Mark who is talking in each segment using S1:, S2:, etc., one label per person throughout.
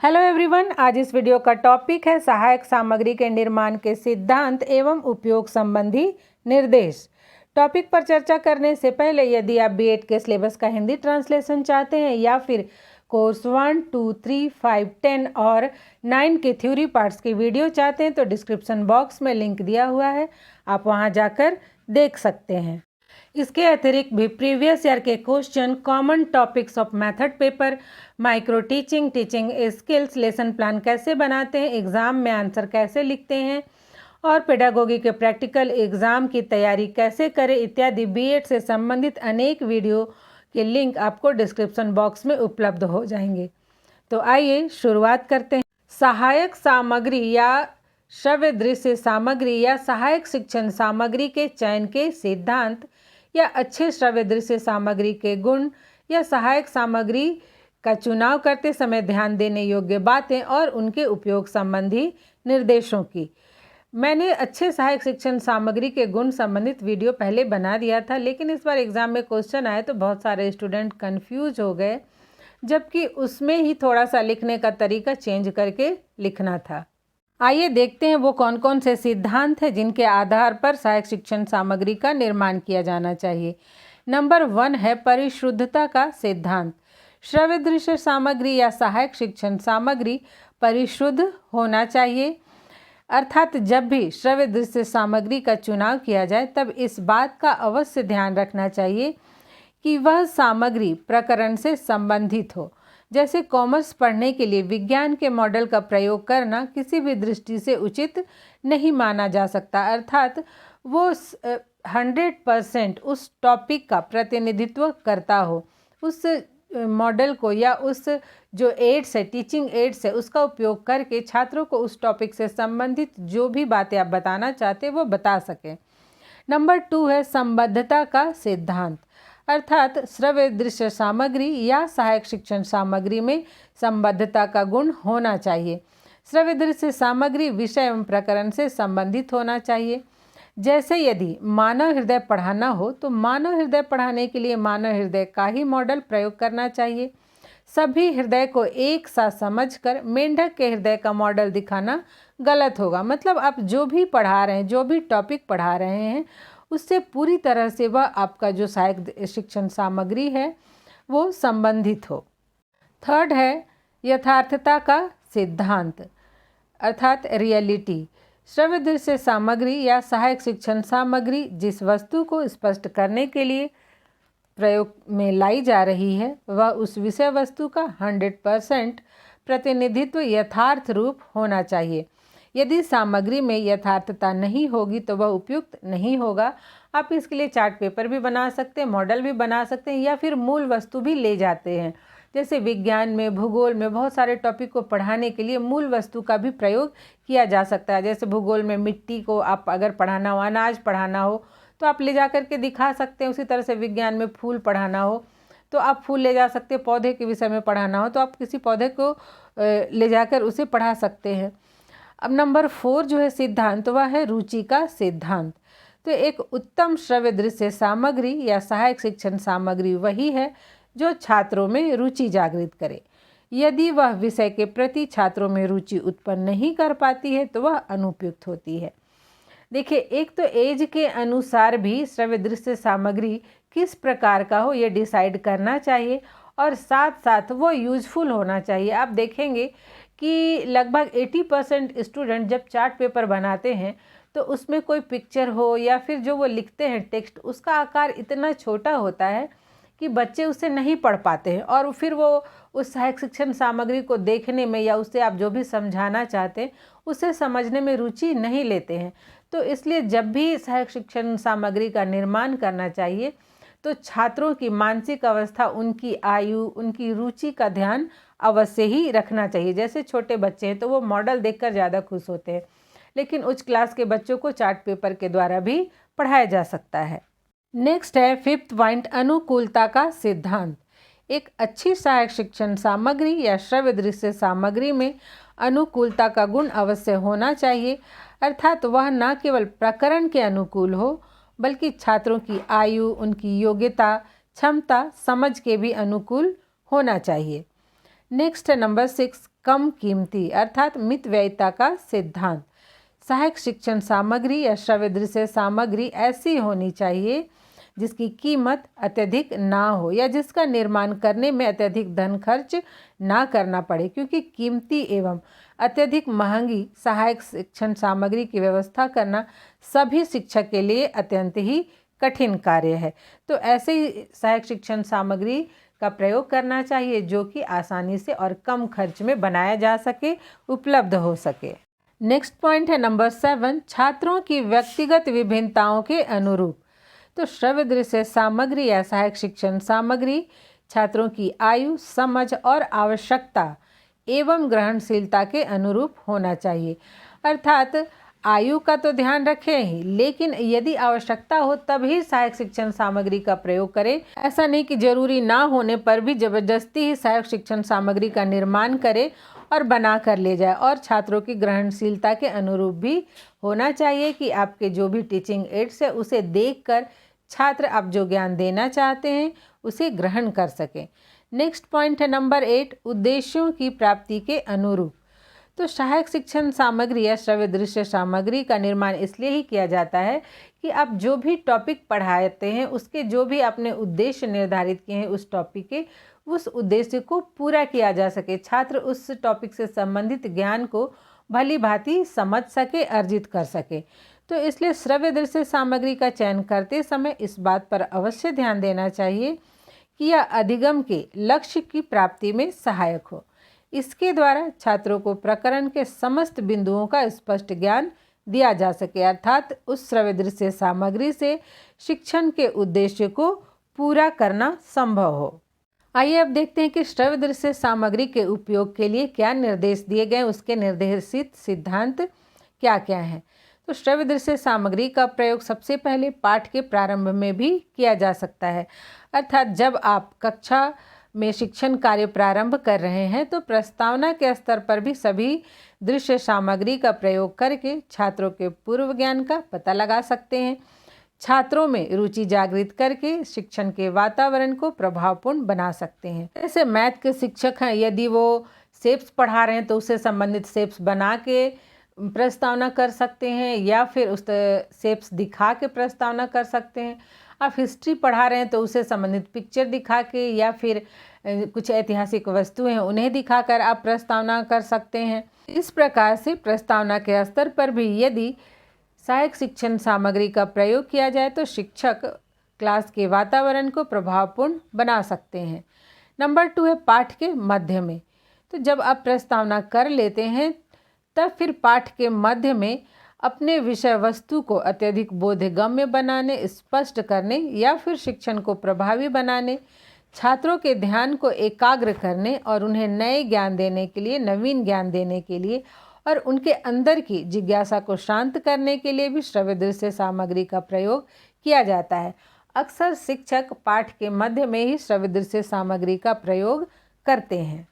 S1: Hello everyone, आज इस video का टॉपिक है सहायक सामग्री के निर्माण के सिद्धांत एवं उपयोग संबंधी निर्देश। टॉपिक पर चर्चा करने से पहले यदि आप बीएड के सिलेबस का हिंदी ट्रांसलेशन चाहते हैं या फिर कोर्स 1, 2, 3, 5, 10 और 9 के थ्योरी पार्ट्स की वीडियो चाहते हैं तो डिस्क्रिप्शन बॉक्स में लिंक दिया हुआ है, आप वहां जाकर देख सकते हैं। इसके अतिरिक्त भी प्रीवियस ईयर के question, common topics of method paper, micro teaching, teaching skills, lesson plan कैसे बनाते हैं, एग्ज़ाम में आंसर कैसे लिखते हैं और पेडागोगी के प्रैक्टिकल एग्ज़ाम की तैयारी कैसे करें इत्यादि बीएड से संबंधित अनेक वीडियो के लिंक आपको डिस्क्रिप्शन बॉक्स में उपलब्ध हो जाएंगे। तो आइए शुरुआत करते हैं। सहायक सामग्री या श्रव्य दृश्य सामग्री या सहायक शिक्षण सामग्री के चयन के सिद्धांत या अच्छे श्रव्य दृश्य सामग्री के गुण या सहायक सामग्री का चुनाव करते समय ध्यान देने योग्य बातें और उनके उपयोग संबंधी निर्देशों की। मैंने अच्छे सहायक शिक्षण सामग्री के गुण संबंधित वीडियो पहले बना दिया था, लेकिन इस बार एग्ज़ाम में क्वेश्चन आए तो बहुत सारे स्टूडेंट कंफ्यूज हो गए, जबकि उसमें ही थोड़ा सा लिखने का तरीका चेंज करके लिखना था। आइए देखते हैं वो कौन कौन से सिद्धांत हैं जिनके आधार पर सहायक शिक्षण सामग्री का निर्माण किया जाना चाहिए। नंबर 1 है परिशुद्धता का सिद्धांत। श्रव्य दृश्य सामग्री या सहायक शिक्षण सामग्री परिशुद्ध होना चाहिए, अर्थात जब भी श्रव्य दृश्य सामग्री का चुनाव किया जाए तब इस बात का अवश्य ध्यान रखना चाहिए कि वह सामग्री प्रकरण से संबंधित हो। जैसे कॉमर्स पढ़ने के लिए विज्ञान के मॉडल का प्रयोग करना किसी भी दृष्टि से उचित नहीं माना जा सकता, अर्थात वो 100% उस टॉपिक का प्रतिनिधित्व करता हो, उस मॉडल को या उस जो एड्स है, टीचिंग एड्स है, उसका उपयोग करके छात्रों को उस टॉपिक से संबंधित जो भी बातें आप बताना चाहते हैं वो बता सकें। नंबर 2 है संबद्धता का सिद्धांत, अर्थात श्रव्य दृश्य सामग्री या सहायक शिक्षण सामग्री में संबद्धता का गुण होना चाहिए। श्रव्य दृश्य सामग्री विषय एवं प्रकरण से संबंधित होना चाहिए। जैसे यदि मानव हृदय पढ़ाना हो तो मानव हृदय पढ़ाने के लिए मानव हृदय का ही मॉडल प्रयोग करना चाहिए। सभी हृदय को एक साथ समझकर मेंढक के हृदय का मॉडल दिखाना गलत होगा। मतलब आप जो भी पढ़ा रहे हैं, जो भी टॉपिक पढ़ा रहे हैं, उससे पूरी तरह से वह आपका जो सहायक शिक्षण सामग्री है वो संबंधित हो। 3rd है यथार्थता का सिद्धांत, अर्थात रियलिटी। श्रव्य दृश्य सामग्री या सहायक शिक्षण सामग्री जिस वस्तु को स्पष्ट करने के लिए प्रयोग में लाई जा रही है वह उस विषय वस्तु का 100% प्रतिनिधित्व यथार्थ रूप होना चाहिए। यदि सामग्री में यथार्थता नहीं होगी तो वह उपयुक्त नहीं होगा। आप इसके लिए चार्ट पेपर भी बना सकते हैं, मॉडल भी बना सकते हैं या फिर मूल वस्तु भी ले जाते हैं। जैसे विज्ञान में, भूगोल में बहुत सारे टॉपिक को पढ़ाने के लिए मूल वस्तु का भी प्रयोग किया जा सकता है। जैसे भूगोल में मिट्टी को आप अगर पढ़ाना हो, अनाज पढ़ाना हो तो आप ले जा करके दिखा सकते हैं। उसी तरह से विज्ञान में फूल पढ़ाना हो तो आप फूल ले जा सकते हैं। पौधे के विषय में पढ़ाना हो तो आप किसी पौधे को ले जाकर उसे पढ़ा सकते हैं। अब नंबर 4 जो है सिद्धांत वह है रुचि का सिद्धांत। तो एक उत्तम श्रव्य दृश्य सामग्री या सहायक शिक्षण सामग्री वही है जो छात्रों में रुचि जागृत करे। यदि वह विषय के प्रति छात्रों में रुचि उत्पन्न नहीं कर पाती है तो वह अनुपयुक्त होती है। देखिए, एक तो एज के अनुसार भी श्रव्य दृश्य सामग्री किस प्रकार का हो ये डिसाइड करना चाहिए और साथ साथ वो यूजफुल होना चाहिए। आप देखेंगे कि लगभग 80% स्टूडेंट जब चार्ट पेपर बनाते हैं तो उसमें कोई पिक्चर हो या फिर जो वो लिखते हैं टेक्स्ट, उसका आकार इतना छोटा होता है कि बच्चे उसे नहीं पढ़ पाते हैं और फिर वो उस सहायक शिक्षण सामग्री को देखने में या उससे आप जो भी समझाना चाहते हैं उसे समझने में रुचि नहीं लेते हैं। तो इसलिए जब भी सहायक शिक्षण सामग्री का निर्माण करना चाहिए तो छात्रों की मानसिक अवस्था, उनकी आयु, उनकी रुचि का ध्यान अवश्य ही रखना चाहिए। जैसे छोटे बच्चे हैं तो वो मॉडल देखकर ज़्यादा खुश होते हैं, लेकिन उच्च क्लास के बच्चों को चार्ट पेपर के द्वारा भी पढ़ाया जा सकता है। नेक्स्ट है 5th पॉइंट अनुकूलता का सिद्धांत। एक अच्छी सहायक शिक्षण सामग्री या श्रव्य दृश्य सामग्री में अनुकूलता का गुण अवश्य होना चाहिए, अर्थात वह न केवल प्रकरण के अनुकूल हो बल्कि छात्रों की आयु, उनकी योग्यता, क्षमता, समझ के भी अनुकूल होना चाहिए। नेक्स्ट है नंबर 6 कम कीमती अर्थात मितव्ययिता का सिद्धांत। सहायक शिक्षण सामग्री या श्रव्य दृश्य सामग्री ऐसी होनी चाहिए जिसकी कीमत अत्यधिक ना हो या जिसका निर्माण करने में अत्यधिक धन खर्च ना करना पड़े, क्योंकि कीमती एवं अत्यधिक महंगी सहायक शिक्षण सामग्री की व्यवस्था करना सभी शिक्षक के लिए अत्यंत ही कठिन कार्य है। तो ऐसे ही सहायक शिक्षण सामग्री का प्रयोग करना चाहिए जो कि आसानी से और कम खर्च में बनाया जा सके, उपलब्ध हो सके। नेक्स्ट पॉइंट है नंबर 7, छात्रों की व्यक्तिगत विभिन्नताओं के अनुरूप। तो श्रव्य दृश्य सामग्री या सहायक शिक्षण सामग्री छात्रों की आयु, समझ और आवश्यकता एवं ग्रहणशीलता के अनुरूप होना चाहिए। अर्थात आयु का तो ध्यान रखें ही, लेकिन यदि आवश्यकता हो तभी सहायक शिक्षण सामग्री का प्रयोग करें। ऐसा नहीं कि जरूरी ना होने पर भी जबरदस्ती ही सहायक शिक्षण सामग्री का निर्माण करें और बना कर ले जाए। और छात्रों की ग्रहणशीलता के अनुरूप भी होना चाहिए कि आपके जो भी टीचिंग एड्स है उसे देखकर छात्र आप जो ज्ञान देना चाहते हैं उसे ग्रहण कर सकें। नेक्स्ट पॉइंट है नंबर 8, उद्देश्यों की प्राप्ति के अनुरूप। तो सहायक शिक्षण सामग्री या श्रव्य दृश्य सामग्री का निर्माण इसलिए ही किया जाता है कि आप जो भी टॉपिक पढ़ाते हैं उसके जो भी आपने उद्देश्य निर्धारित किए हैं उस टॉपिक के, उस उद्देश्य को पूरा किया जा सके, छात्र उस टॉपिक से संबंधित ज्ञान को भली भांति समझ सके, अर्जित कर सके। तो इसलिए श्रव्य दृश्य सामग्री का चयन करते समय इस बात पर अवश्य ध्यान देना चाहिए कि यह अधिगम के लक्ष्य की प्राप्ति में सहायक हो। इसके द्वारा छात्रों को प्रकरण के समस्त बिंदुओं का स्पष्ट ज्ञान दिया जा सके, अर्थात उस श्रव्य दृश्य सामग्री से शिक्षण के उद्देश्य को पूरा करना संभव हो। आइए अब देखते हैं कि श्रव्य दृश्य सामग्री के उपयोग के लिए क्या निर्देश दिए गए, उसके निर्देशित सिद्धांत क्या क्या हैं। तो श्रव्य दृश्य सामग्री का प्रयोग सबसे पहले पाठ के प्रारंभ में भी किया जा सकता है, अर्थात जब आप कक्षा में शिक्षण कार्य प्रारंभ कर रहे हैं तो प्रस्तावना के स्तर पर भी सभी दृश्य सामग्री का प्रयोग करके छात्रों के पूर्व ज्ञान का पता लगा सकते हैं। छात्रों में रुचि जागृत करके शिक्षण के वातावरण को प्रभावपूर्ण बना सकते हैं। जैसे मैथ के शिक्षक हैं, यदि वो शेप्स पढ़ा रहे हैं तो उससे संबंधित शेप्स बना के प्रस्तावना कर सकते हैं या फिर उस शेप्स दिखा के प्रस्तावना कर सकते हैं। आप हिस्ट्री पढ़ा रहे हैं तो उससे संबंधित पिक्चर दिखा के या फिर कुछ ऐतिहासिक वस्तुएं हैं उन्हें दिखाकर आप प्रस्तावना कर सकते हैं। इस प्रकार से प्रस्तावना के स्तर पर भी यदि सहायक शिक्षण सामग्री का प्रयोग किया जाए तो शिक्षक क्लास के वातावरण को प्रभावपूर्ण बना सकते हैं। नंबर 2 है पाठ के मध्य में। तो जब आप प्रस्तावना कर लेते हैं तब फिर पाठ के मध्य में अपने विषय वस्तु को अत्यधिक बोधगम्य बनाने, स्पष्ट करने या फिर शिक्षण को प्रभावी बनाने, छात्रों के ध्यान को एकाग्र करने और उन्हें नए ज्ञान देने के लिए, नवीन ज्ञान देने के लिए और उनके अंदर की जिज्ञासा को शांत करने के लिए भी श्रव्य दृश्य सामग्री का प्रयोग किया जाता है। अक्सर शिक्षक पाठ के मध्य में ही श्रव्य दृश्य सामग्री का प्रयोग करते हैं।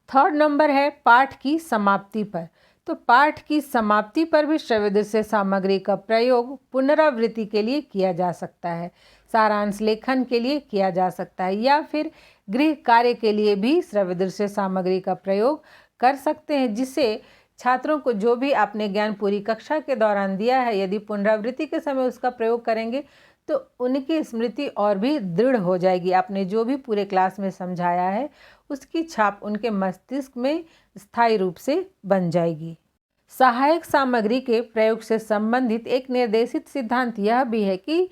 S1: थर्ड नंबर है पाठ की समाप्ति पर। तो पाठ की समाप्ति पर भी श्रव्य दृश्य सामग्री का प्रयोग पुनरावृत्ति के लिए किया जा सकता है, सारांश लेखन के लिए किया जा सकता है या फिर गृह कार्य के लिए भी श्रव्य दृश्य सामग्री का प्रयोग कर सकते हैं, जिससे छात्रों को जो भी आपने ज्ञान पूरी कक्षा के दौरान दिया है यदि पुनरावृत्ति के समय उसका प्रयोग करेंगे तो उनकी स्मृति और भी दृढ़ हो जाएगी। आपने जो भी पूरे क्लास में समझाया है उसकी छाप उनके मस्तिष्क में स्थायी रूप से बन जाएगी। सहायक सामग्री के प्रयोग से संबंधित एक निर्देशित सिद्धांत यह भी है कि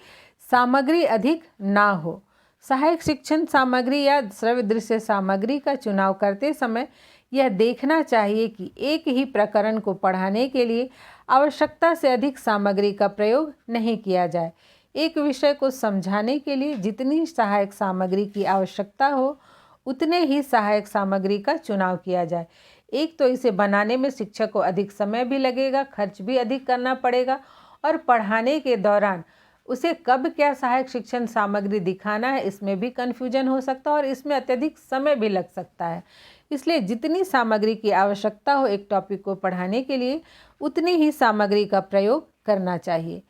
S1: सामग्री अधिक ना हो। सहायक शिक्षण सामग्री या श्रव्य दृश्य सामग्री का चुनाव करते समय यह देखना चाहिए कि एक ही प्रकरण को पढ़ाने के लिए आवश्यकता से अधिक सामग्री का प्रयोग नहीं किया जाए। एक विषय को समझाने के लिए जितनी सहायक सामग्री की आवश्यकता हो उतने ही सहायक सामग्री का चुनाव किया जाए। एक तो इसे बनाने में शिक्षक को अधिक समय भी लगेगा, खर्च भी अधिक करना पड़ेगा और पढ़ाने के दौरान उसे कब क्या सहायक शिक्षण सामग्री दिखाना है इसमें भी कन्फ्यूजन हो सकता है और इसमें अत्यधिक समय भी लग सकता है। इसलिए जितनी सामग्री की आवश्यकता हो एक टॉपिक को पढ़ाने के लिए उतनी ही सामग्री का प्रयोग करना चाहिए।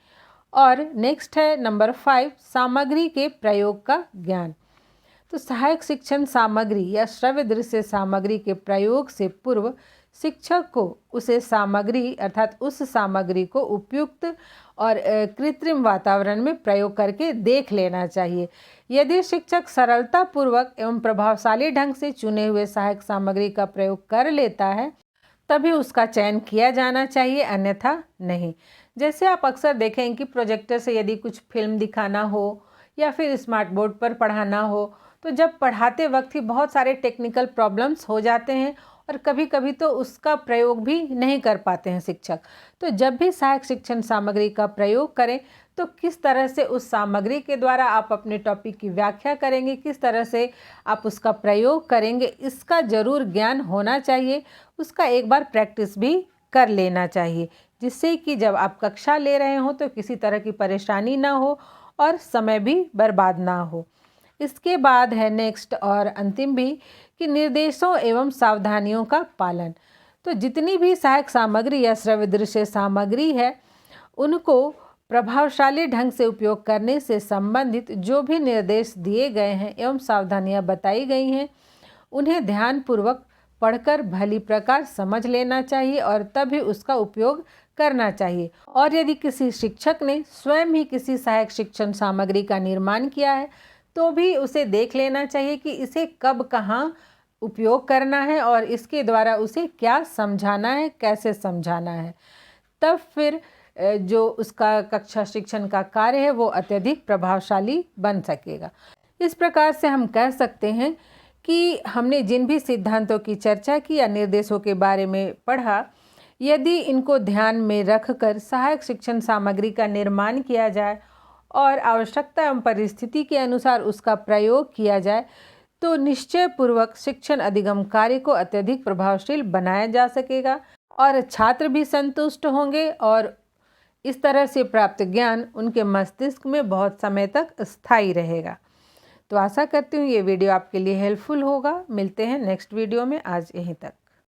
S1: और नेक्स्ट है नंबर 5 सामग्री के प्रयोग का ज्ञान। तो सहायक शिक्षण सामग्री या श्रव्य दृश्य सामग्री के प्रयोग से पूर्व शिक्षक को उसे सामग्री अर्थात उस सामग्री को उपयुक्त और कृत्रिम वातावरण में प्रयोग करके देख लेना चाहिए। यदि शिक्षक सरलतापूर्वक एवं प्रभावशाली ढंग से चुने हुए सहायक सामग्री का प्रयोग कर लेता है तभी उसका चयन किया जाना चाहिए, अन्यथा नहीं। जैसे आप अक्सर देखें कि प्रोजेक्टर से यदि कुछ फिल्म दिखाना हो या फिर स्मार्ट बोर्ड पर पढ़ाना हो तो जब पढ़ाते वक्त ही बहुत सारे टेक्निकल प्रॉब्लम्स हो जाते हैं और कभी कभी तो उसका प्रयोग भी नहीं कर पाते हैं शिक्षक। तो जब भी सहायक शिक्षण सामग्री का प्रयोग करें तो किस तरह से उस सामग्री के द्वारा आप अपने टॉपिक की व्याख्या करेंगे, किस तरह से आप उसका प्रयोग करेंगे, इसका ज़रूर ज्ञान होना चाहिए। उसका एक बार प्रैक्टिस भी कर लेना चाहिए, जिससे कि जब आप कक्षा ले रहे हों तो किसी तरह की परेशानी ना हो और समय भी बर्बाद ना हो। इसके बाद है नेक्स्ट और अंतिम भी कि निर्देशों एवं सावधानियों का पालन। तो जितनी भी सहायक सामग्री या श्रव्य दृश्य सामग्री है उनको प्रभावशाली ढंग से उपयोग करने से संबंधित जो भी निर्देश दिए गए हैं एवं सावधानियां बताई गई हैं उन्हें ध्यानपूर्वक पढ़कर भली प्रकार समझ लेना चाहिए और तभी उसका उपयोग करना चाहिए। और यदि किसी शिक्षक ने स्वयं ही किसी सहायक शिक्षण सामग्री का निर्माण किया है तो भी उसे देख लेना चाहिए कि इसे कब कहाँ उपयोग करना है और इसके द्वारा उसे क्या समझाना है, कैसे समझाना है। तब फिर जो उसका कक्षा शिक्षण का कार्य है वो अत्यधिक प्रभावशाली बन सकेगा। इस प्रकार से हम कह सकते हैं कि हमने जिन भी सिद्धांतों की चर्चा की या निर्देशों के बारे में पढ़ा, यदि इनको ध्यान में रखकर सहायक शिक्षण सामग्री का निर्माण किया जाए और आवश्यकता एवं परिस्थिति के अनुसार उसका प्रयोग किया जाए तो निश्चय पूर्वक शिक्षण अधिगम कार्य को अत्यधिक प्रभावशील बनाया जा सकेगा और छात्र भी संतुष्ट होंगे और इस तरह से प्राप्त ज्ञान उनके मस्तिष्क में बहुत समय तक स्थायी रहेगा। तो आशा करती हूँ ये वीडियो आपके लिए हेल्पफुल होगा। मिलते हैं नेक्स्ट वीडियो में, आज यहीं तक।